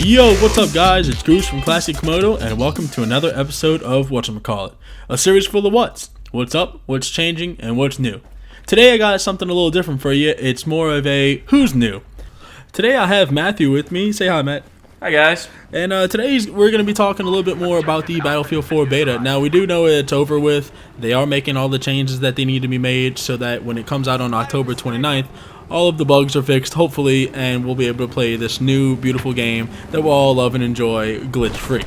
Yo, what's up guys? It's Goose from Classic Komodo and welcome to another episode of Whatchamacallit, a series full of what's up, what's changing, and what's new. Today I got something a little different for you. It's more of a who's new. Today I have Matthew with me. Say hi, Matt. Hi guys. And today we're going to be talking a little bit more about the Battlefield 4 beta. Now we do know it's over with. They are making all the changes that they need to be made so that when it comes out on October 29th, all of the bugs are fixed, hopefully, and we'll be able to play this new, beautiful game that we'll all love and enjoy glitch-free.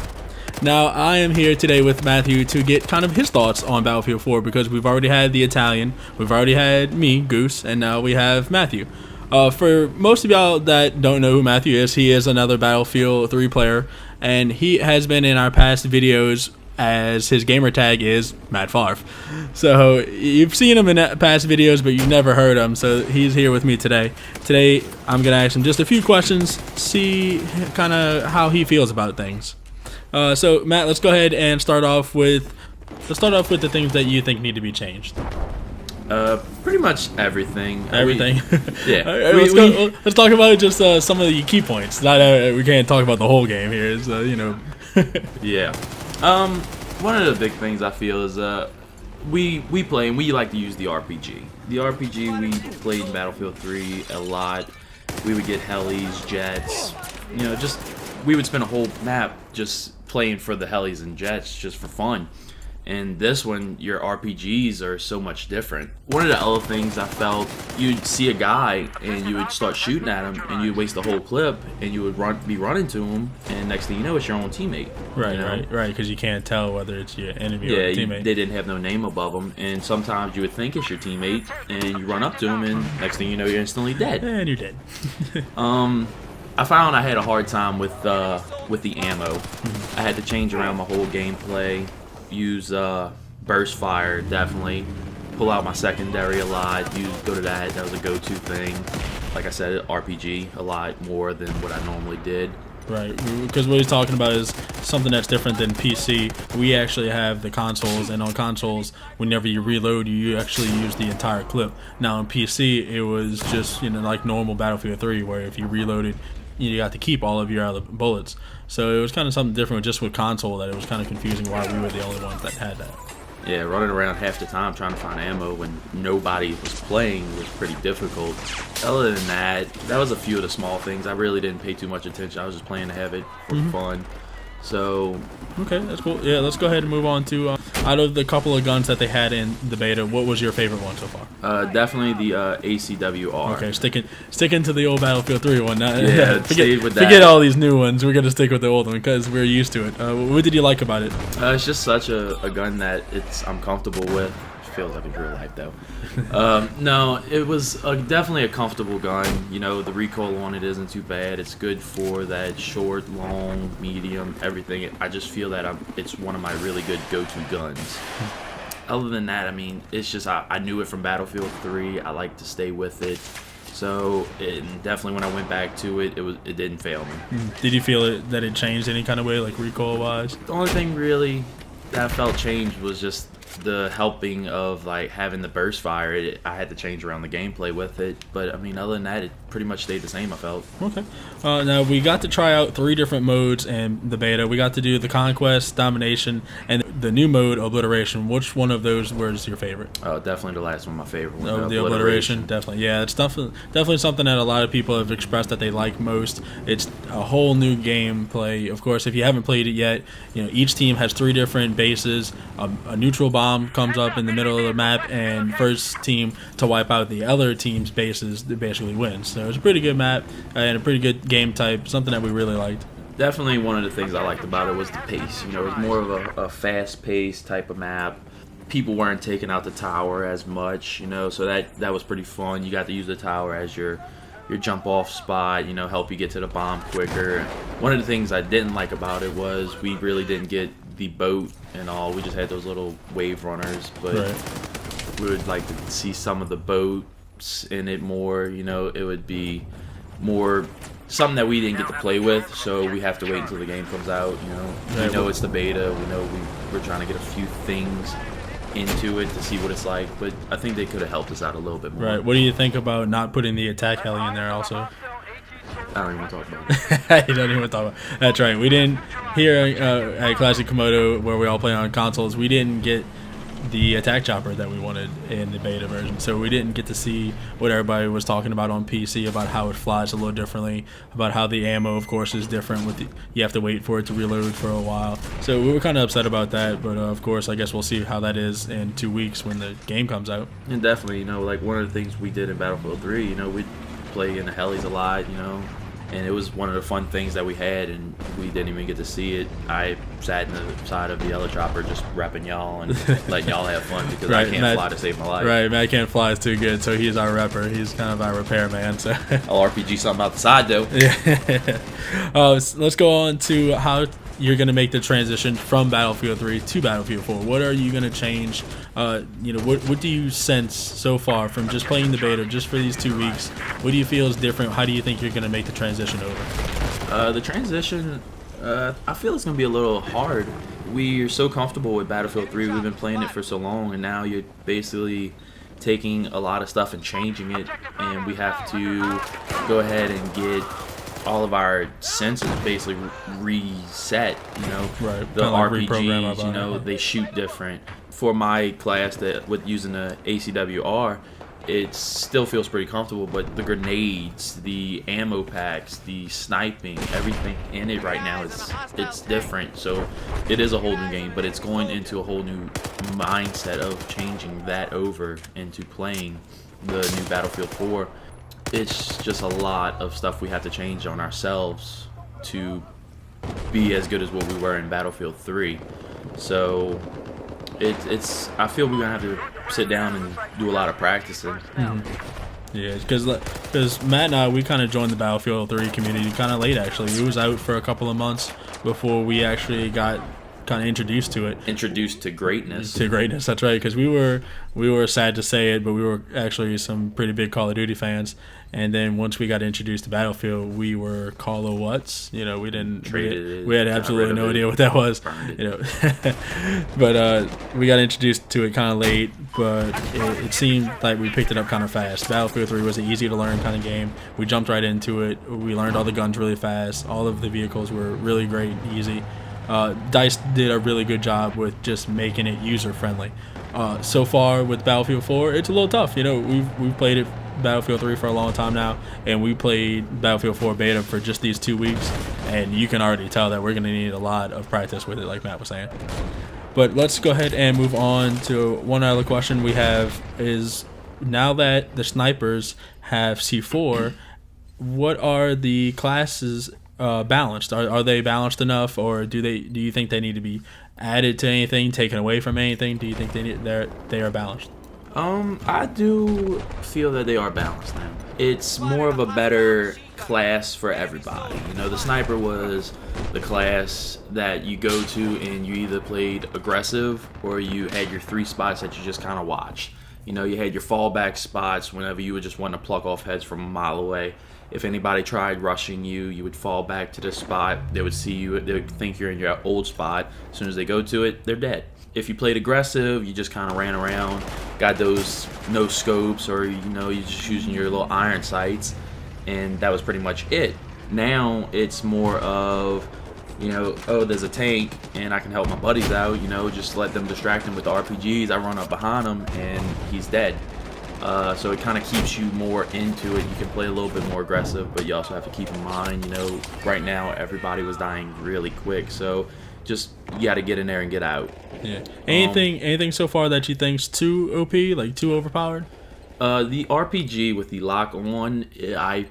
Now, I am here today with Matthew to get kind of his thoughts on Battlefield 4 because we've already had the Italian, we've already had me, Goose, and now we have Matthew. For most of y'all that don't know who Matthew is, he is another Battlefield 3 player, and he has been in our past videos as his gamer tag is Matt Favre. So you've seen him in past videos, but you've never heard him. So he's here with me today. Today I'm gonna ask him just a few questions, see kind of how he feels about things. So Matt, let's go ahead and start off with the things that you think need to be changed. Pretty much everything. Everything. Yeah. Let's talk about just some of the key points. Not we can't talk about the whole game here. So Yeah. One of the big things I feel is we play and we like to use the RPG. The RPG we played in Battlefield 3 a lot. We would get helis, jets, we would spend a whole map just playing for the helis and jets just for fun. And this one, your RPGs are so much different. One of the other things I felt, you'd see a guy and you would start shooting at him and you'd waste the whole clip and you would be running to him and next thing you know, it's your own teammate. Right, because you can't tell whether it's your enemy or your teammate. They didn't have no name above them, and sometimes you would think it's your teammate and you run up to him and next thing you know, you're instantly dead. And you're dead. I found I had a hard time with the ammo. I had to change around my whole gameplay. Use burst fire, definitely. Pull out my secondary a lot. Go to that. That was a go-to thing. Like I said, RPG a lot more than what I normally did. Right, because what he's talking about is something that's different than PC. We actually have the consoles, and on consoles, whenever you reload, you actually use the entire clip. Now on PC, it was just like normal Battlefield 3, where if you reloaded, you got to keep all of your other bullets. So it was kind of something different just with console that it was kind of confusing why we were the only ones that had that. Yeah, running around half the time trying to find ammo when nobody was playing was pretty difficult. Other than that, that was a few of the small things. I really didn't pay too much attention. I was just playing to have it for fun. So okay, that's cool. Yeah, let's go ahead and move on to out of the couple of guns that they had in the beta, what was your favorite one so far? Definitely the ACWR. Okay, sticking to the old Battlefield 3 one. Yeah, forget all these new ones. We're gonna stick with the old one because we're used to it. What did you like about it? It's just such a gun that I'm comfortable with. Feels like a real life though. No, it was definitely a comfortable gun. The recoil on it isn't too bad. It's good for that short, long, medium, everything. I just feel that it's one of my really good go-to guns. Other than that, I mean, it's just I knew it from Battlefield 3. I like to stay with it. So definitely when I went back to it, it didn't fail me. Did you feel that it changed any kind of way, like recoil-wise? The only thing really that I felt changed was just the helping of like having the burst fire. I had to change around the gameplay with it, but I mean other than that it pretty much stayed the same. I felt. Okay. Now we got to try out 3 different modes in the beta. We got to do the Conquest, Domination, and the new mode, Obliteration. Which one of those was your favorite? Oh, definitely the last one, my favorite one. Oh, the Obliteration, definitely. Yeah, it's definitely something that a lot of people have expressed that they like most. It's a whole new gameplay. Of course, if you haven't played it yet, each team has 3 different bases. A neutral bomb comes up in the middle of the map, and first team to wipe out the other team's bases basically wins. So it's a pretty good map and a pretty good game type, something that we really liked. Definitely one of the things I liked about it was the pace. It was more of a fast-paced type of map. People weren't taking out the tower as much, so that was pretty fun. You got to use the tower as your jump-off spot, help you get to the bomb quicker. One of the things I didn't like about it was we really didn't get the boat and all. We just had those little wave runners, but we would like to see some of the boats in it more. It would be more something that we didn't get to play with, so we have to wait until the game comes out. We know it's the beta. We know we're trying to get a few things into it to see what it's like, but I think they could have helped us out a little bit more. Right. What do you think about not putting the attack heli in there also? I don't even want to talk about it. You don't even want to talk about. That's right. We didn't here at Classic Komodo, where we all play on consoles. We didn't get the attack chopper that we wanted in the beta version, so we didn't get to see what everybody was talking about on PC about how it flies a little differently, about how the ammo, of course, is different. You have to wait for it to reload for a while. So we were kind of upset about that, but of course, I guess we'll see how that is in 2 weeks when the game comes out. And definitely, like one of the things we did in Battlefield 3, we'd play in the helis a lot, and it was one of the fun things that we had, and we didn't even get to see it. I sat in the side of the yellow chopper just repping y'all and letting y'all have fun because Right, I can't Matt, fly to save my life. Right, Matt can't fly is too good, so he's our repper. He's kind of our repairman. So I'll RPG something out the side, though. Yeah. So let's go on to how you're going to make the transition from Battlefield 3 to Battlefield 4. What are you going to change? What do you sense so far from just playing the beta just for these 2 weeks? What do you feel is different? How do you think you're going to make the transition over? The transition, I feel it's going to be a little hard. We are so comfortable with Battlefield 3. We've been playing it for so long, and now you're basically taking a lot of stuff and changing it, and we have to go ahead and get all of our sensors basically reset. Right. The Like RPGs, they shoot different. For my class that with using the ACWR, it still feels pretty comfortable, but the grenades, the ammo packs, the sniping, everything in it right now it's different. So it is a whole new game, but it's going into a whole new mindset of changing that over into playing the new Battlefield 4. It's just a lot of stuff we have to change on ourselves to be as good as what we were in Battlefield 3. So I feel we're gonna have to sit down and do a lot of practicing. Mm-hmm. Yeah, because Matt and I, we kind of joined the Battlefield 3 community kind of late, actually. It was out for a couple of months before we actually got kind of introduced to it. Introduced to greatness. To greatness, that's right. Because we were sad to say it, but we were actually some pretty big Call of Duty fans. And then once we got introduced to Battlefield, we were Call of What's. We had absolutely no idea what that was. But we got introduced to it kind of late. But it seemed like we picked it up kind of fast. Battlefield 3 was an easy to learn kind of game. We jumped right into it. We learned all the guns really fast. All of the vehicles were really great, easy. DICE did a really good job with just making it user friendly. So far with Battlefield 4, it's a little tough. We've played it Battlefield 3 for a long time now, and we played Battlefield 4 beta for just these 2 weeks, and you can already tell that we're going to need a lot of practice with it, like Matt was saying. But let's go ahead and move on to one other question we have is, now that the snipers have C4, what are the classes balanced? Are they balanced enough, or do you think they need to be added to anything, taken away from anything? Do you think they are balanced? I do feel that they are balanced now. It's more of a better class for everybody. The sniper was the class that you go to and you either played aggressive or you had your 3 spots that you just kind of watched. You had your fallback spots whenever you would just want to pluck off heads from a mile away. If anybody tried rushing you, you would fall back to the spot. They would see you. They would think you're in your old spot. As soon as they go to it, they're dead. If you played aggressive, you just kind of ran around, got those no scopes, or you're just using your little iron sights, and that was pretty much it. Now it's more of, there's a tank and I can help my buddies out. Just let them distract him with the RPGs. I run up behind him and he's dead. So it kind of keeps you more into it. You can play a little bit more aggressive, but you also have to keep in mind, right now everybody was dying really quick. So just you got to get in there and get out. Yeah. Anything so far that you think's too OP, like too overpowered? The RPG with the lock on, I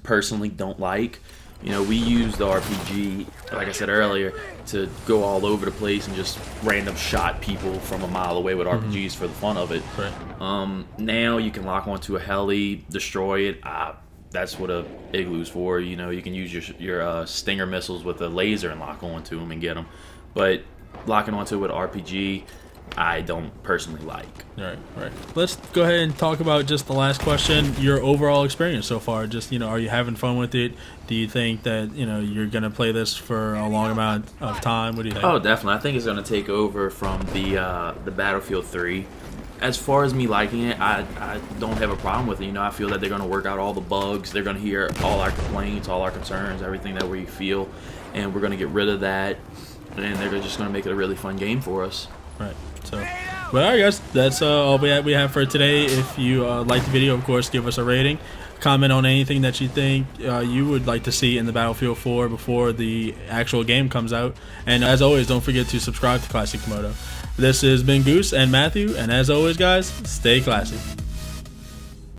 personally don't like. We use the RPG, like I said earlier, to go all over the place and just random shot people from a mile away with RPGs for the fun of it. Right. Now you can lock onto a heli, destroy it. That's what a igloo's for. You can use your Stinger missiles with a laser and lock onto them and get them. But locking onto it with RPG, I don't personally like. Right. Let's go ahead and talk about just the last question, your overall experience so far. Just, are you having fun with it? Do you think that, you're going to play this for a long amount of time? What do you think? Oh, definitely. I think it's going to take over from the Battlefield 3. as far as me liking it, I don't have a problem with it. You know, I feel that they're going to work out all the bugs. They're going to hear all our complaints, all our concerns, everything that we feel, and we're going to get rid of that. And they're just going to make it a really fun game for us. Right. So, but all right, guys, that's all we have for today. If you like the video, of course, give us a rating. Comment on anything that you think you would like to see in the Battlefield 4 before the actual game comes out. And as always, don't forget to subscribe to Classic Komodo. This has been Goose and Matthew, and as always, guys, stay classy.